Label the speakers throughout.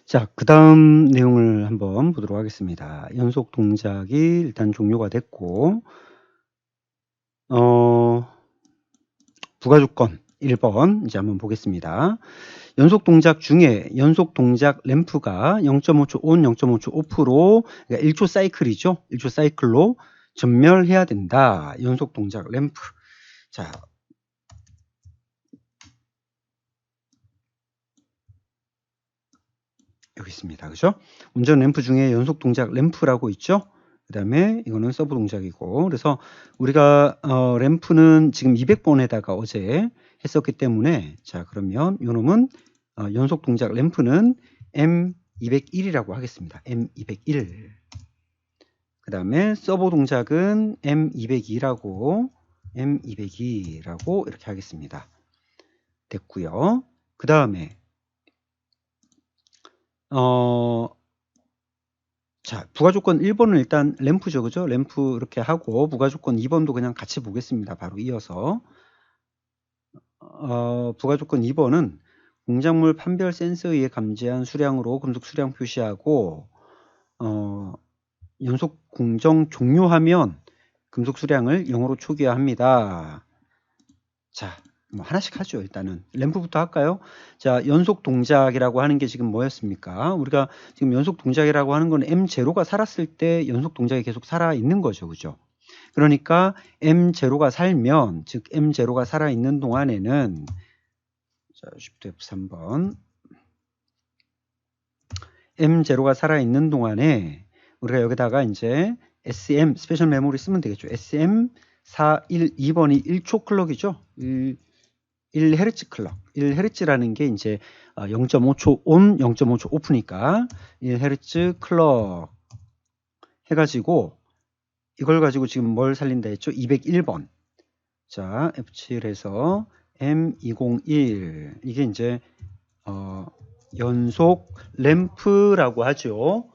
Speaker 1: 자, 그 다음 내용을 한번 보도록 하겠습니다. 연속 동작이 일단 종료가 됐고, 부가조건 1번 이제 한번 보겠습니다. 연속 동작 중에 연속 동작 램프가 0.5초 온, 0.5초 오프로, 그러니까 1초 사이클이죠. 1초 사이클로 전멸해야 된다. 연속 동작 램프. 자, 여기 있습니다. 그죠? 운전 램프 중에 연속 동작 램프라고 있죠? 그 다음에 이거는 서브 동작이고, 그래서 우리가 램프는 지금 200번에다가 어제 했었기 때문에, 자, 그러면 요 놈은 연속 동작 램프는 M201이라고 하겠습니다. M201. 그 다음에 서브 동작은 M202라고 이렇게 하겠습니다. 됐고요. 그 다음에 자, 부가조건 1번은 일단 램프죠. 그죠? 램프 이렇게 하고, 부가조건 2번도 그냥 같이 보겠습니다. 바로 이어서. 부가조건 2번은 공작물 판별 센서에 의해 감지한 수량으로 금속 수량 표시하고, 연속 공정 종료하면 금속 수량을 0으로 초기화합니다. 자, 뭐 하나씩 하죠. 일단은 램프부터 할까요? 자, 연속 동작이라고 하는 게 지금 뭐였습니까? 우리가 지금 연속 동작이라고 하는 건 M0가 살았을 때 연속 동작이 계속 살아 있는 거죠. 그죠? 그러니까 M0가 살면, 즉 M0가 살아 있는 동안에는, 자, Shift F3번. M0가 살아 있는 동안에 우리가 여기다가 이제 SM 스페셜 메모리 쓰면 되겠죠. SM412번이 1초 클럭이죠. 1Hz 클럭. 1Hz라는 게 이제 0.5초 온, 0.5초 오프니까 1Hz 클럭 해가지고 이걸 가지고 지금 뭘 살린다 했죠? 201번. 자, F7에서 M201. 이게 이제 연속 램프라고 하죠.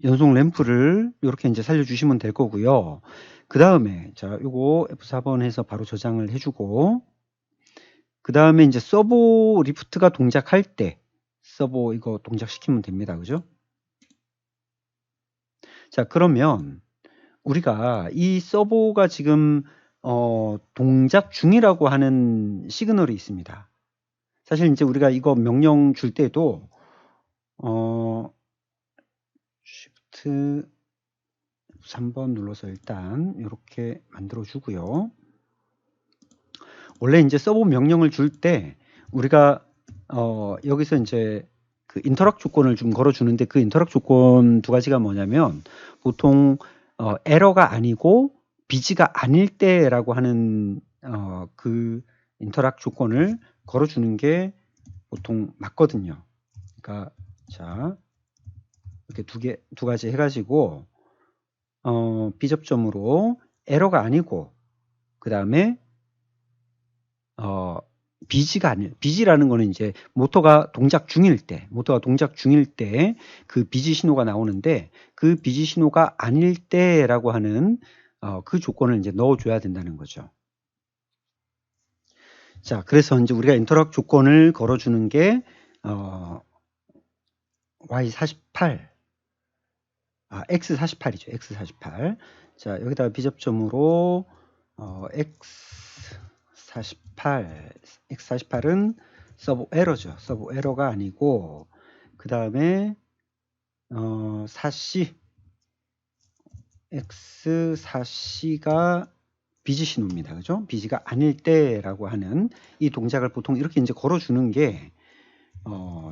Speaker 1: 연속 램프를 이렇게 이제 살려주시면 될 거고요. 그 다음에 자, 요거 F4번 해서 바로 저장을 해주고, 그 다음에 이제 서보 리프트가 동작할 때 서보 이거 동작시키면 됩니다. 그죠? 자, 그러면 우리가 이 서보가 지금 동작 중이라고 하는 시그널이 있습니다. 사실 이제 우리가 이거 명령 줄 때도 Shift 3번 눌러서 일단 이렇게 만들어 주고요. 원래 이제 서브 명령을 줄 때 우리가 여기서 이제 그 인터락 조건을 좀 걸어 주는데, 그 인터락 조건 두 가지가 뭐냐면 보통 에러가 아니고 비지가 아닐 때라고 하는 그 인터락 조건을 걸어 주는 게 보통 맞거든요. 그러니까 자, 이렇게 두 가지 해 가지고 비접점으로 에러가 아니고, 그 다음에 비지라는 거는 이제 모터가 동작 중일 때 그 비지 신호가 나오는데, 그 비지 신호가 아닐 때라고 하는 그 조건을 이제 넣어줘야 된다는 거죠. 자, 그래서 이제 우리가 인터락 조건을 걸어주는 게 Y48, X48이죠. X48. 자, 여기다가 비접점으로 X48은 서브 에러죠. 서브 에러가 아니고, 그 다음에 4C, X4C가 비지 신호입니다. 그죠? 비지가 아닐 때라고 하는 이 동작을 보통 이렇게 이제 걸어주는 게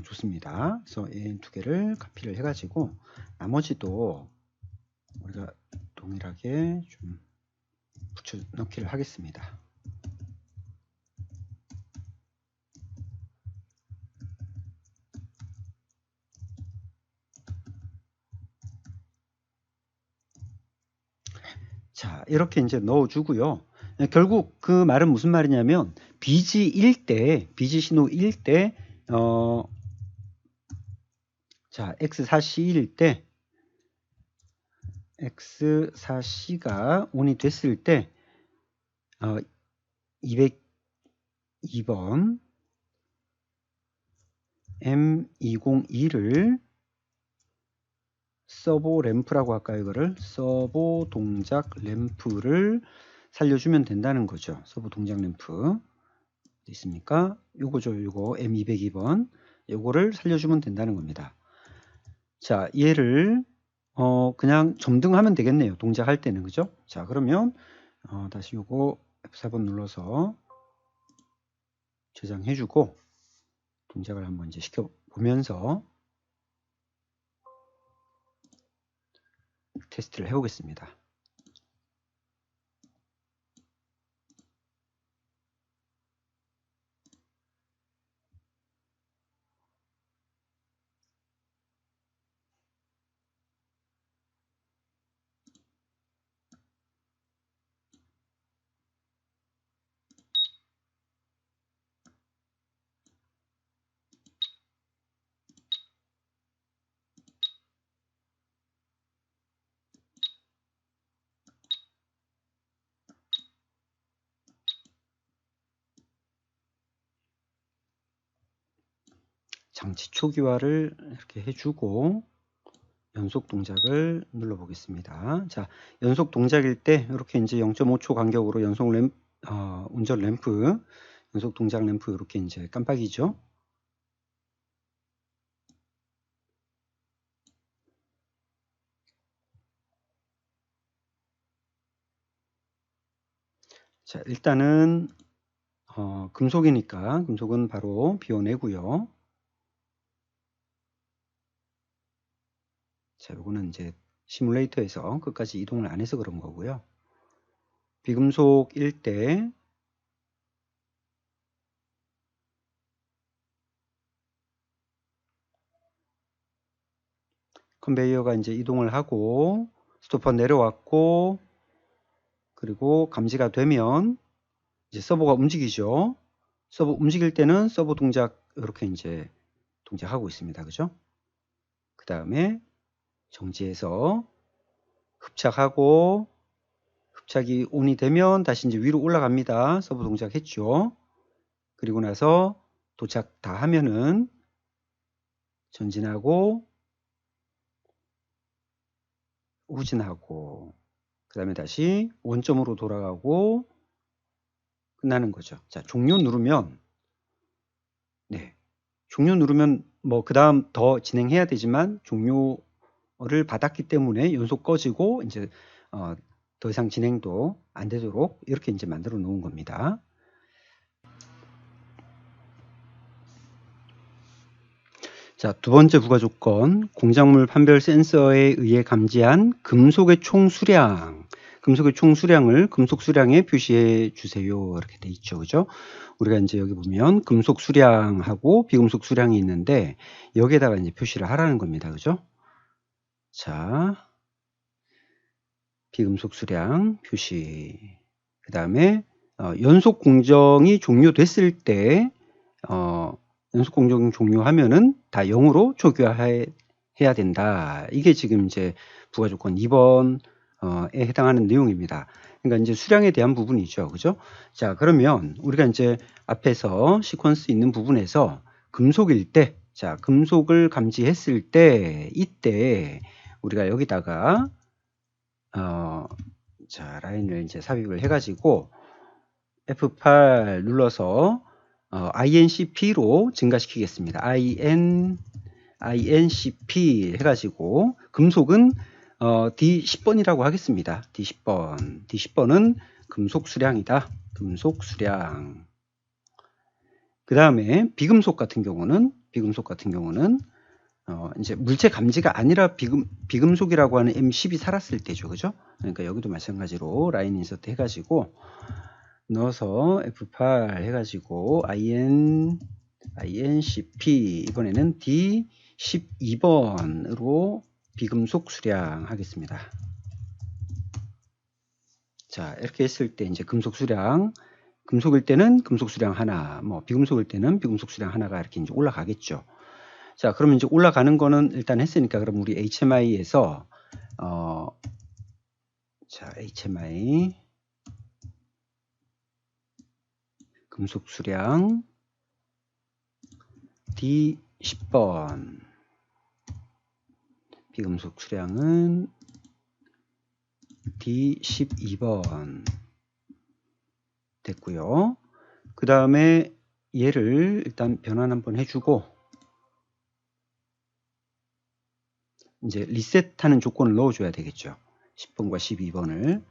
Speaker 1: 좋습니다. 그래서 얘 두 개를 카피를 해가지고 나머지도 우리가 동일하게 좀 붙여 넣기를 하겠습니다. 자, 이렇게 이제 넣어주고요. 결국 그 말은 무슨 말이냐면, 비지일 때, 비지 신호일 때, 자, X4C일 때, X4C가 ON이 됐을 때 202번 M202를 서보 램프라고 할까요? 이거를 서보 동작 램프를 살려주면 된다는 거죠. 서보 동작 램프 어디 있습니까? 요거죠. 요거 M202번 요거를 살려주면 된다는 겁니다. 자, 얘를 그냥 점등하면 되겠네요. 동작할 때는. 그죠? 자, 그러면 다시 요거 F4번 눌러서 저장해주고 동작을 한번 이제 시켜보면서 테스트를 해보겠습니다. 장치 초기화를 이렇게 해주고 연속 동작을 눌러 보겠습니다. 자, 연속 동작일 때 이렇게 이제 0.5초 간격으로 운전 램프, 연속 동작 램프 이렇게 이제 깜빡이죠. 자, 일단은 금속이니까 금속은 바로 비워내고요. 자, 요거는 이제 시뮬레이터에서 끝까지 이동을 안 해서 그런 거고요. 비금속일 때 컨베이어가 이제 이동을 하고 스토퍼 내려왔고 그리고 감지가 되면 이제 서버가 움직이죠. 서버 움직일 때는 서버 동작 이렇게 이제 동작하고 있습니다. 그죠? 그 다음에 정지해서 흡착하고 흡착이 ON이 되면 다시 이제 위로 올라갑니다. 서버 동작 했죠. 그리고 나서 도착 다 하면은 전진하고 후진하고 그 다음에 다시 원점으로 돌아가고 끝나는 거죠. 자, 종료 누르면 종료 누르면 뭐 그 다음 더 진행해야 되지만 종료를 받았기 때문에 연속 꺼지고 이제 더 이상 진행도 안 되도록 이렇게 이제 만들어 놓은 겁니다. 자, 두 번째 부가조건, 공작물 판별 센서에 의해 감지한 금속의 총 수량, 금속의 총 수량을 금속 수량에 표시해 주세요. 이렇게 돼 있죠. 그죠? 우리가 이제 여기 보면 금속 수량하고 비금속 수량이 있는데 여기에다가 이제 표시를 하라는 겁니다. 그죠? 자, 비금속 수량 표시. 그 다음에 연속 공정이 종료됐을 때 연속 공정 종료하면은 다 0으로 초기화해야 된다. 이게 지금 이제 부가조건 2번에 해당하는 내용입니다. 그러니까 이제 수량에 대한 부분이죠. 그죠? 자, 그러면 우리가 이제 앞에서 시퀀스 있는 부분에서 금속일 때, 자, 금속을 감지했을 때, 이때 우리가 여기다가 자, 라인을 이제 삽입을 해가지고 F8 눌러서 INCP로 증가시키겠습니다. INCP 해가지고 금속은 D10번이라고 하겠습니다. D10번은 금속 수량이다. 금속 수량. 그 다음에 비금속 같은 경우는 이제 물체 감지가 아니라 비금속이라고 하는 M10이 살았을 때죠. 그죠? 그러니까 여기도 마찬가지로 라인 인서트 해가지고 넣어서 F8 해가지고 INCP 이번에는 D12번으로 비금속 수량 하겠습니다. 자, 이렇게 했을 때 이제 금속 수량, 금속일 때는 금속 수량 하나, 뭐 비금속일 때는 비금속 수량 하나가 이렇게 이제 올라가겠죠. 자, 그러면 이제 올라가는 거는 일단 했으니까 그럼 우리 HMI에서 자, HMI 금속 수량 D10번, 비금속 수량은 D12번 됐고요. 그 다음에 얘를 일단 변환 한번 해주고 이제 리셋하는 조건을 넣어줘야 되겠죠. 10번과 12번을.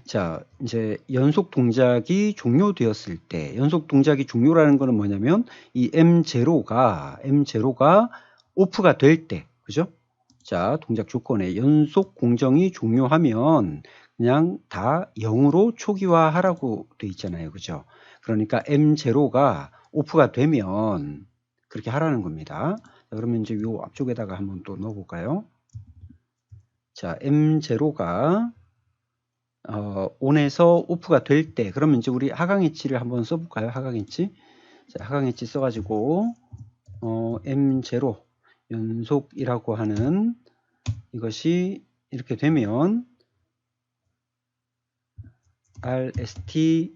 Speaker 1: 자, 이제 연속 동작이 종료되었을 때, 연속 동작이 종료라는 거는 뭐냐면 이 M0가 오프가 될 때, 그죠? 자, 동작 조건에 연속 공정이 종료하면 그냥 다 0으로 초기화하라고 돼 있잖아요. 그죠? 그러니까 M0가 오프가 되면 그렇게 하라는 겁니다. 자, 그러면 이제 요 앞쪽에다가 한번 또 넣어 볼까요? 자, M0가 ON에서 오프가 될 때, 그러면 이제 우리 하강 엣지를 한번 써볼까요? 하강 엣지. 자, 하강 엣지 써가지고, M0 연속이라고 하는 이것이 이렇게 되면, RST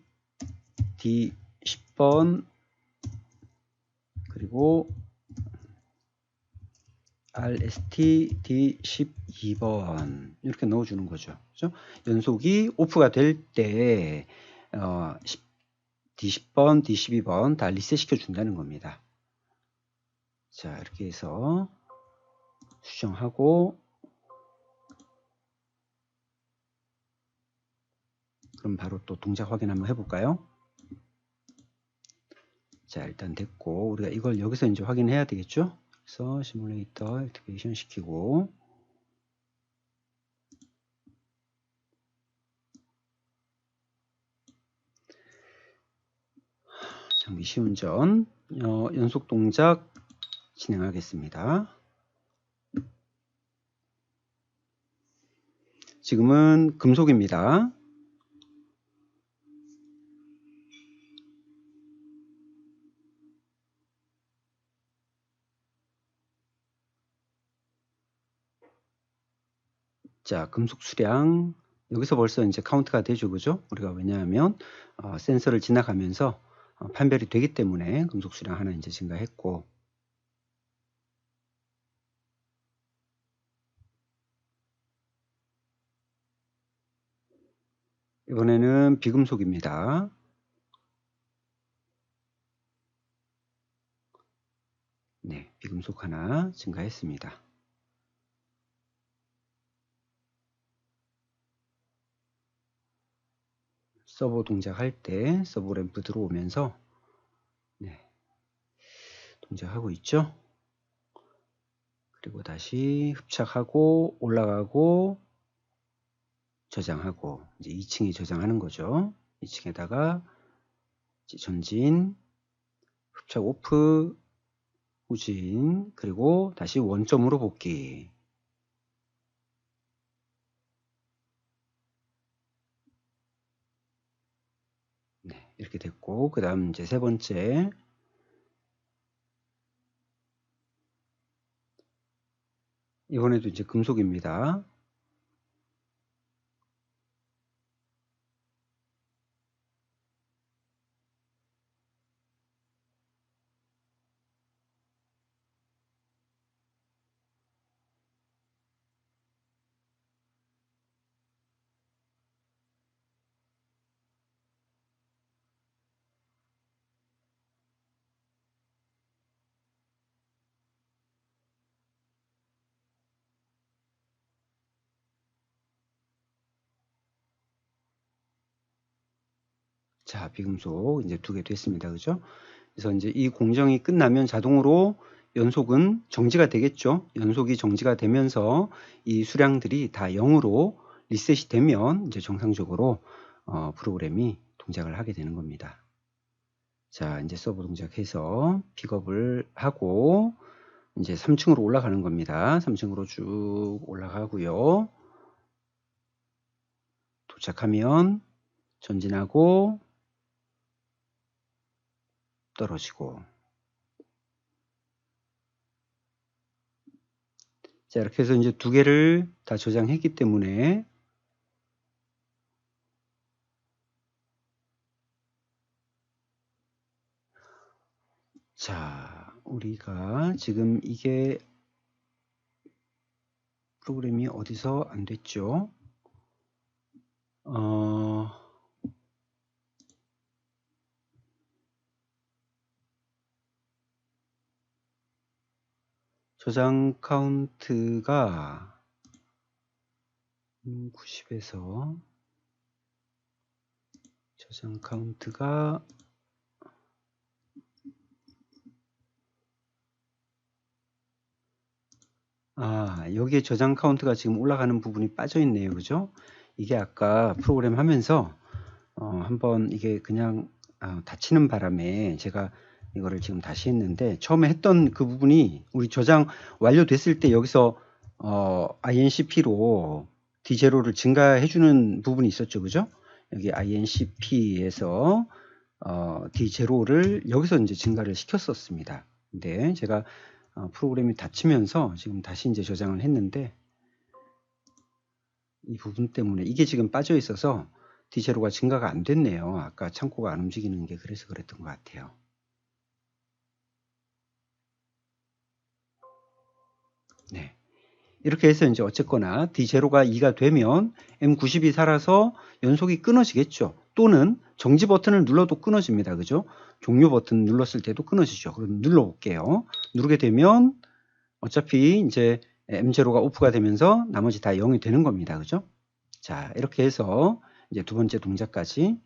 Speaker 1: D10번, 그리고 RST D12번, 이렇게 넣어주는 거죠. 그죠? 연속이 오프가 될 때, D10번, D12번 다 리셋 시켜준다는 겁니다. 자, 이렇게 해서 수정하고, 그럼 바로 또 동작 확인 한번 해볼까요? 자, 일단 됐고, 우리가 이걸 여기서 이제 확인해야 되겠죠? 그래서 시뮬레이터 액티베이션 시키고, 장비 시운전, 연속 동작 진행하겠습니다. 지금은 금속입니다. 자, 금속 수량, 여기서 벌써 이제 카운트가 되죠, 그죠? 우리가 왜냐하면 센서를 지나가면서 판별이 되기 때문에 금속 수량 하나 이제 증가했고, 이번에는 비금속입니다. 네, 비금속 하나 증가했습니다. 서버 동작할 때 서버 램프 들어오면서 네, 동작하고 있죠. 그리고 다시 흡착하고 올라가고 저장하고 이제 2층에 저장하는 거죠. 2층에다가 전진, 흡착 오프, 후진, 그리고 다시 원점으로 복귀. 네, 이렇게 됐고, 그 다음 이제 세 번째, 이번에도 이제 금속입니다. 자, 비금속 이제 2개 됐습니다. 그죠? 그래서 이제 이 공정이 끝나면 자동으로 연속은 정지가 되겠죠. 연속이 정지가 되면서 이 수량들이 다 0으로 리셋이 되면 이제 정상적으로 프로그램이 동작을 하게 되는 겁니다. 자, 이제 서버 동작해서 픽업을 하고 이제 3층으로 올라가는 겁니다. 3층으로 쭉 올라가고요. 도착하면 전진하고 떨어지고. 자, 이렇게 해서 이제 2개를 다 저장했기 때문에 우리가 지금 이게 프로그램이 어디서 안 됐죠? 저장 카운트가 90에서 저장 카운트가 여기에 저장 카운트가 지금 올라가는 부분이 빠져 있네요. 그죠? 이게 아까 프로그램 하면서 한번 이게 그냥 닫히는 바람에 제가 이거를 지금 다시 했는데, 처음에 했던 그 부분이 우리 저장 완료됐을 때 여기서 INCP로 D0를 증가해 주는 부분이 있었죠. 그죠? 여기 INCP에서 D0를 여기서 이제 증가를 시켰었습니다. 근데 제가 프로그램이 닫히면서 지금 다시 이제 저장을 했는데, 이 부분 때문에 이게 지금 빠져 있어서 D0가 증가가 안 됐네요. 아까 창고가 안 움직이는 게 그래서 그랬던 것 같아요. 네. 이렇게 해서 이제 어쨌거나 D0가 2가 되면 M90이 살아서 연속이 끊어지겠죠. 또는 정지 버튼을 눌러도 끊어집니다. 그죠? 종료 버튼 눌렀을 때도 끊어지죠. 그럼 눌러볼게요. 누르게 되면 어차피 이제 M0가 오프가 되면서 나머지 다 0이 되는 겁니다. 그죠? 자, 이렇게 해서 이제 두 번째 동작까지,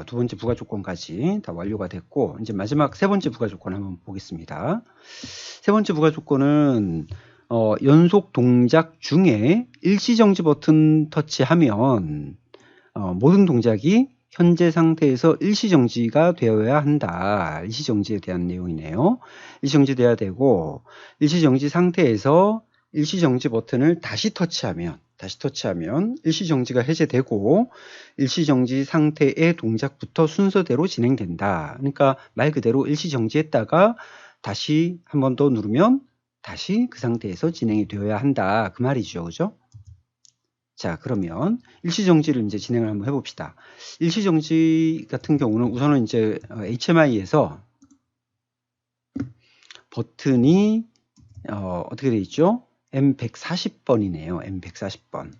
Speaker 1: 두 번째 부가 조건까지 다 완료가 됐고, 이제 마지막 세 번째 부가 조건 한번 보겠습니다. 세 번째 부가 조건은 연속 동작 중에 일시정지 버튼 터치하면 모든 동작이 현재 상태에서 일시정지가 되어야 한다. 일시정지에 대한 내용이네요. 일시정지 돼야 되고, 일시정지 상태에서 일시정지 버튼을 다시 터치하면 일시정지가 해제되고, 일시정지 상태의 동작부터 순서대로 진행된다. 그러니까 말 그대로 일시정지했다가 다시 한 번 더 누르면 다시 그 상태에서 진행이 되어야 한다. 그 말이죠. 그죠? 자, 그러면 일시정지를 이제 진행을 한번 해봅시다. 일시정지 같은 경우는 우선은 이제 HMI에서 버튼이 어떻게 되어 있죠? M140번이네요. M140번.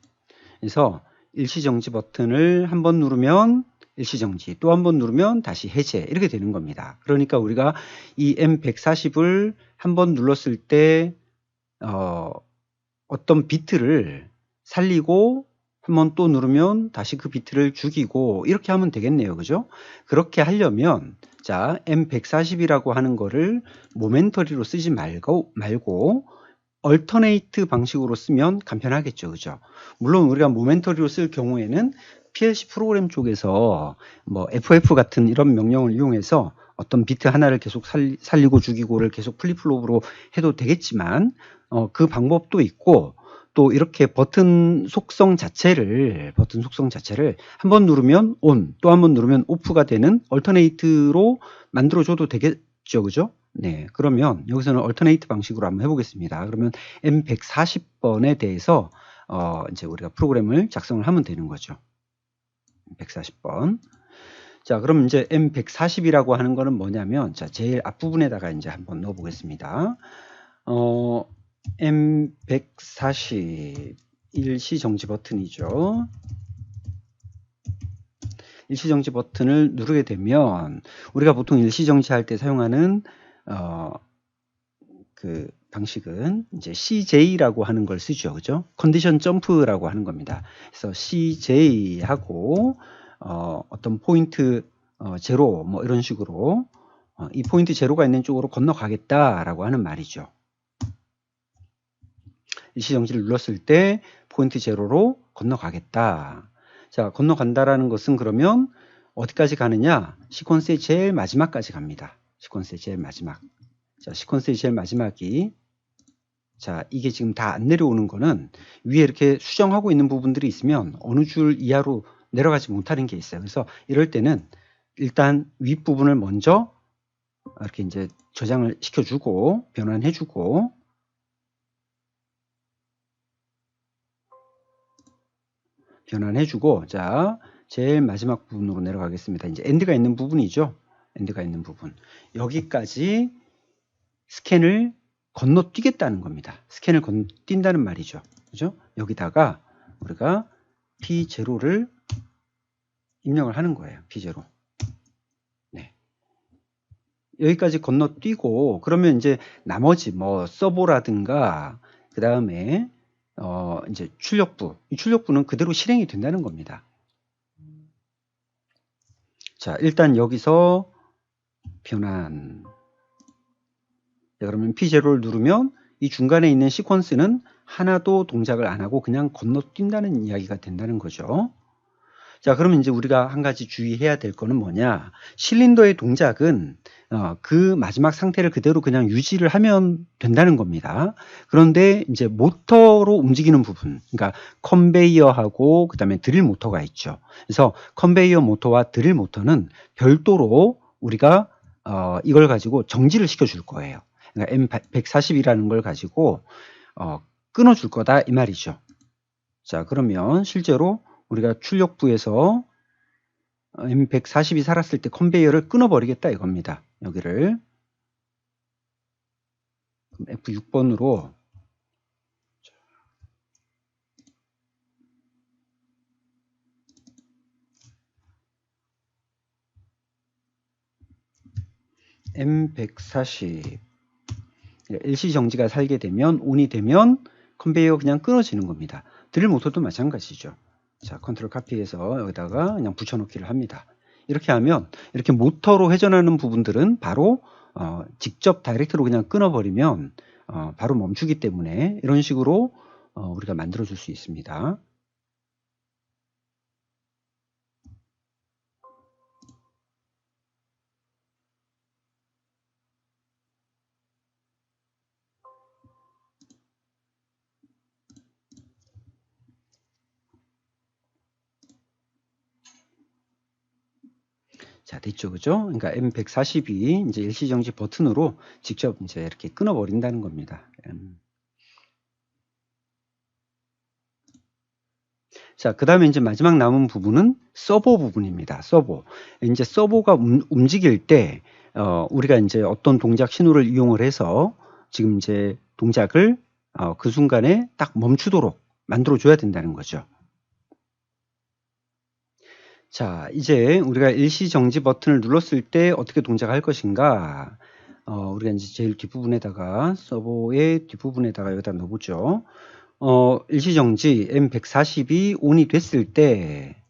Speaker 1: 그래서 일시정지 버튼을 한 번 누르면 일시정지, 또 한 번 누르면 다시 해제, 이렇게 되는 겁니다. 그러니까 우리가 이 M140을 한 번 눌렀을 때 어떤 비트를 살리고 한 번 또 누르면 다시 그 비트를 죽이고, 이렇게 하면 되겠네요. 그죠? 그렇게 하려면 자, M140이라고 하는 거를 모멘터리로 쓰지 말고 얼터네이트 방식으로 쓰면 간편하겠죠. 그죠? 물론 우리가 모멘터리로 쓸 경우에는 PLC 프로그램 쪽에서 뭐 FF 같은 이런 명령을 이용해서 어떤 비트 하나를 계속 살리고 죽이고를 계속 플립플롭으로 해도 되겠지만, 그 방법도 있고, 또 이렇게 버튼 속성 자체를 한 번 누르면 온, 또 한 번 누르면 오프가 되는 얼터네이트로 만들어줘도 되겠죠. 그죠? 네, 그러면 여기서는 얼터네이트 방식으로 한번 해보겠습니다. 그러면 M140번에 대해서 이제 우리가 프로그램을 작성을 하면 되는 거죠. 140번. 자, 그럼 이제 M140이라고 하는 거는 뭐냐면, 자, 제일 앞부분에다가 이제 한번 넣어 보겠습니다. M140 일시정지 버튼이죠. 일시정지 버튼을 누르게 되면 우리가 보통 일시정지 할 때 사용하는 그 방식은 이제 CJ라고 하는 걸 쓰죠. 그죠? 컨디션 점프라고 하는 겁니다. 그래서 CJ하고 어떤 포인트 제로 뭐 이런 식으로 이 포인트 제로가 있는 쪽으로 건너가겠다라고 하는 말이죠. 일시정지를 눌렀을 때 포인트 제로로 건너가겠다. 자, 건너간다라는 것은 그러면 어디까지 가느냐? 시퀀스의 제일 마지막까지 갑니다. 시퀀스의 제일 마지막. 자, 시퀀스의 제일 마지막이, 자, 이게 지금 다 안 내려오는 거는 위에 이렇게 수정하고 있는 부분들이 있으면 어느 줄 이하로 내려가지 못하는 게 있어요. 그래서 이럴 때는 일단 윗부분을 먼저 이렇게 이제 저장을 시켜주고 변환해주고, 자, 제일 마지막 부분으로 내려가겠습니다. 이제 엔드가 있는 부분이죠. 엔드가 있는 부분. 여기까지 스캔을 건너뛰겠다는 겁니다. 스캔을 건너뛴다는 말이죠. 그죠? 여기다가 우리가 P0를 입력을 하는 거예요. P0. 네. 여기까지 건너뛰고, 그러면 이제 나머지 뭐 서버라든가 그 다음에 이제 출력부, 이 출력부는 그대로 실행이 된다는 겁니다. 자, 일단 여기서 변환. 자, 그러면 P0를 누르면 이 중간에 있는 시퀀스는 하나도 동작을 안 하고 그냥 건너뛴다는 이야기가 된다는 거죠. 자, 그러면 이제 우리가 한 가지 주의해야 될 거는 뭐냐? 실린더의 동작은 그 마지막 상태를 그대로 그냥 유지를 하면 된다는 겁니다. 그런데 이제 모터로 움직이는 부분, 그러니까 컨베이어하고 그다음에 드릴 모터가 있죠. 그래서 컨베이어 모터와 드릴 모터는 별도로 우리가 이걸 가지고 정지를 시켜줄 거예요. 그러니까 M140이라는 걸 가지고 끊어줄 거다 이 말이죠. 자, 그러면 실제로 우리가 출력부에서 M140이 살았을 때 컨베이어를 끊어버리겠다 이겁니다. 여기를 F6번으로 M140 일시정지가 살게 되면 온이 되면 컨베이어 그냥 끊어지는 겁니다. 드릴 모터도 마찬가지죠. 자, 컨트롤 카피해서 여기다가 그냥 붙여넣기를 합니다. 이렇게 하면 이렇게 모터로 회전하는 부분들은 바로 직접 다이렉트로 그냥 끊어버리면 바로 멈추기 때문에 이런 식으로 우리가 만들어 줄 수 있습니다. 자, 됐죠, 그죠? 그러니까 M140이 이제 일시정지 버튼으로 직접 이제 이렇게 끊어버린다는 겁니다. 자, 그 다음에 이제 마지막 남은 부분은 서버 부분입니다. 서버. 이제 서버가 움직일 때, 우리가 이제 어떤 동작 신호를 이용을 해서 지금 이제 동작을 그 순간에 딱 멈추도록 만들어줘야 된다는 거죠. 자, 이제 우리가 일시정지 버튼을 눌렀을 때 어떻게 동작할 것인가? 우리가 이제 제일 뒷부분에다가, 서버의 뒷부분에다가 여기다 넣어보죠. 일시정지 M140이 온이 됐을 때,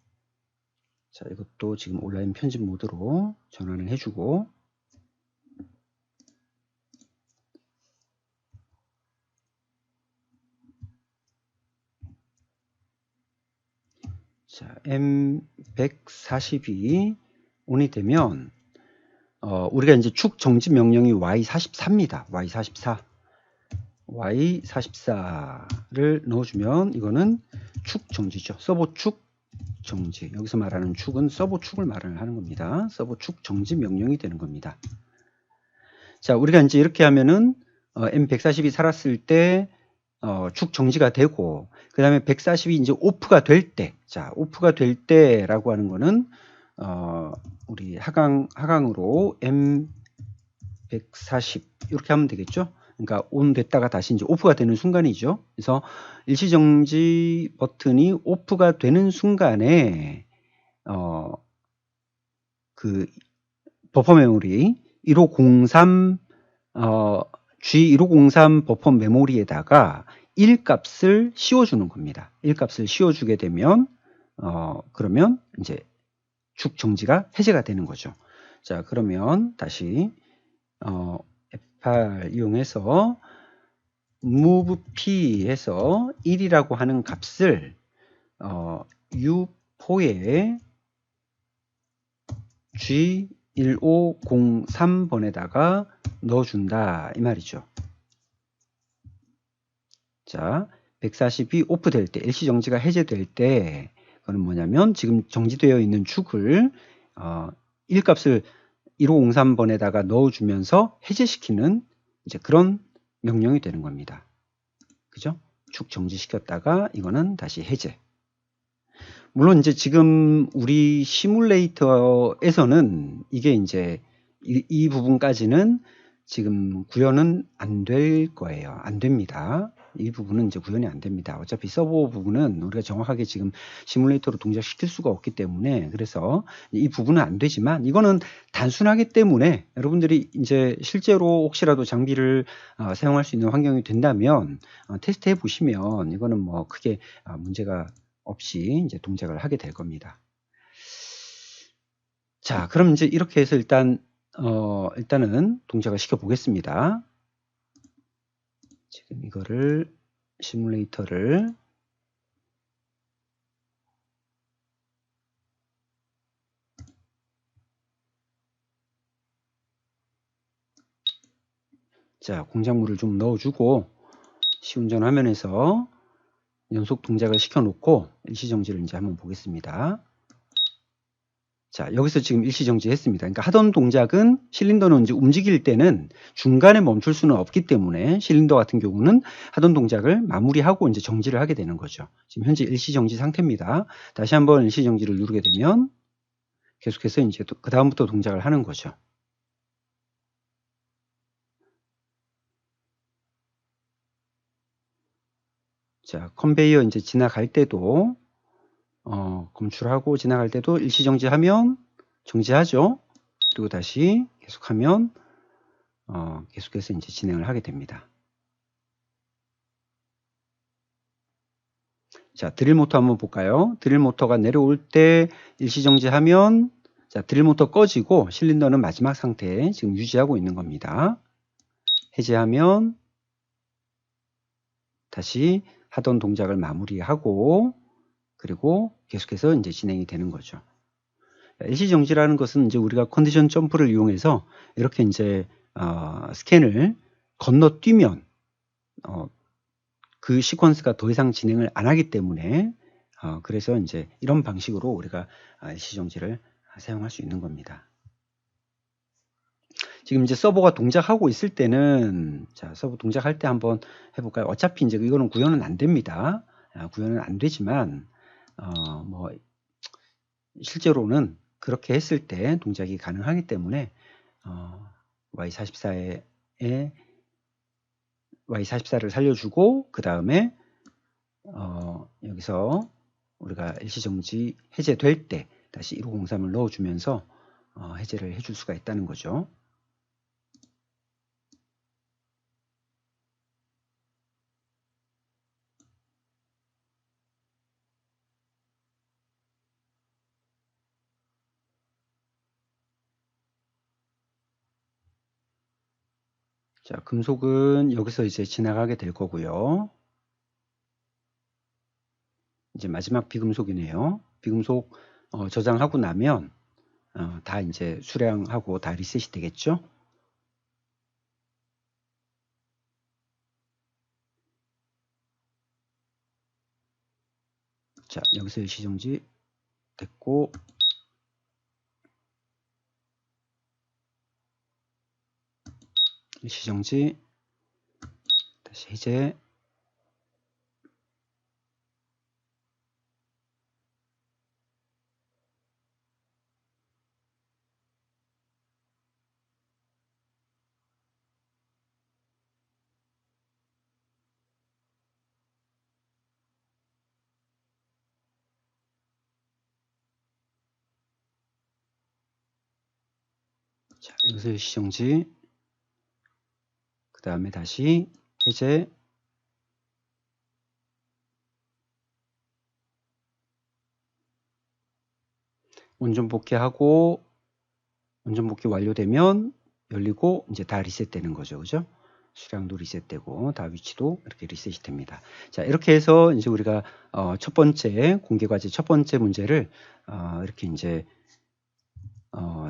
Speaker 1: 자, 이것도 지금 온라인 편집 모드로 전환을 해주고, 자, M140이 온이 되면, 우리가 이제 축 정지 명령이 Y44입니다. Y44를 넣어주면 이거는 축 정지죠. 서버 축 정지. 여기서 말하는 축은 서버 축을 말을 하는 겁니다. 서버 축 정지 명령이 되는 겁니다. 자, 우리가 이제 이렇게 하면은 M140이 살았을 때 축 정지가 되고, 그 다음에 140이 이제 오프가 될 때, 자, 오프가 될 때라고 하는 거는 우리 하강으로 M140 이렇게 하면 되겠죠. 그러니까 온 됐다가 다시 이제 오프가 되는 순간이죠. 그래서 일시정지 버튼이 오프가 되는 순간에 그 버퍼 메모리 1503 G1503 버퍼 메모리에다가 1값을 씌워주는 겁니다. 1값을 씌워주게 되면 그러면 이제 축 정지가 해제가 되는 거죠. 자, 그러면 다시 F8 이용해서 move p 해서 1이라고 하는 값을 U4에 G1503번에다가 넣어준다 이 말이죠. 자, 140이 오프 될 때, 일시정지가 해제될 때, 그거는 뭐냐면 지금 정지되어 있는 축을 1값을 1503번에다가 넣어주면서 해제시키는 이제 그런 명령이 되는 겁니다. 그죠? 축 정지시켰다가 이거는 다시 해제. 물론 이제 지금 우리 시뮬레이터에서는 이게 이제 이 부분까지는 지금 구현은 안 될 거예요. 안 됩니다. 이 부분은 이제 구현이 안 됩니다. 어차피 서버 부분은 우리가 정확하게 지금 시뮬레이터로 동작시킬 수가 없기 때문에, 그래서 이 부분은 안 되지만 이거는 단순하기 때문에 여러분들이 이제 실제로 혹시라도 장비를 사용할 수 있는 환경이 된다면 테스트해 보시면 이거는 뭐 크게 문제가 없이 이제 동작을 하게 될 겁니다. 자, 그럼 이제 이렇게 해서 일단은 동작을 시켜 보겠습니다. 지금 이거를 시뮬레이터를 자, 공작물을 좀 넣어주고 시운전 화면에서 연속 동작을 시켜 놓고 일시정지를 이제 한번 보겠습니다. 자, 여기서 지금 일시정지 했습니다. 그러니까 하던 동작은 실린더는 이제 움직일 때는 중간에 멈출 수는 없기 때문에 실린더 같은 경우는 하던 동작을 마무리하고 이제 정지를 하게 되는 거죠. 지금 현재 일시정지 상태입니다. 다시 한번 일시정지를 누르게 되면 계속해서 이제 그 다음부터 동작을 하는 거죠. 자, 컨베이어 이제 지나갈 때도 검출하고 지나갈 때도 일시정지하면 정지하죠. 그리고 다시 계속하면 계속해서 이제 진행을 하게 됩니다. 자, 드릴 모터 한번 볼까요? 드릴 모터가 내려올 때 일시정지하면, 자, 드릴 모터 꺼지고 실린더는 마지막 상태에 지금 유지하고 있는 겁니다. 해제하면 다시 하던 동작을 마무리하고 그리고 계속해서 이제 진행이 되는 거죠. 일시정지라는 것은 이제 우리가 컨디션 점프를 이용해서 이렇게 이제 스캔을 건너뛰면 그 시퀀스가 더 이상 진행을 안 하기 때문에 그래서 이제 이런 방식으로 우리가 일시정지를 사용할 수 있는 겁니다. 지금 이제 서버가 동작하고 있을 때는, 자, 서버 동작할 때 한번 해볼까요? 어차피 이제 이거는 구현은 안 됩니다. 구현은 안 되지만 뭐 실제로는 그렇게 했을 때 동작이 가능하기 때문에 Y44를 살려주고 그 다음에 여기서 우리가 일시정지 해제될 때 다시 1503을 넣어주면서 해제를 해줄 수가 있다는 거죠. 자, 금속은 여기서 이제 지나가게 될 거고요. 이제 마지막 비금속이네요. 비금속 저장하고 나면 다 이제 수량하고 다 리셋이 되겠죠. 자, 여기서 일시정지 됐고, 일시정지 다시 해제. 자, 여기서 일시정지, 그 다음에 다시 해제. 원전 복귀하고 원전 복귀 완료되면 열리고 이제 다 리셋되는 거죠. 그죠? 수량도 리셋되고 다 위치도 이렇게 리셋이 됩니다. 자, 이렇게 해서 이제 우리가 첫 번째 공개 과제 첫 번째 문제를 이렇게 이제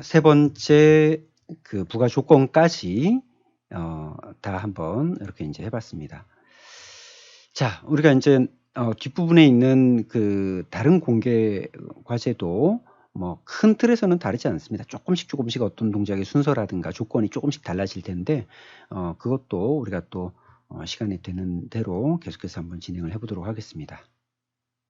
Speaker 1: 세 번째 그 부가 조건까지 다 한번 이렇게 이제 해봤습니다. 자, 우리가 이제 뒷부분에 있는 그 다른 공개 과제도 뭐 큰 틀에서는 다르지 않습니다. 조금씩 어떤 동작의 순서라든가 조건이 조금씩 달라질 텐데 그것도 우리가 또 시간이 되는 대로 계속해서 한번 진행을 해보도록 하겠습니다.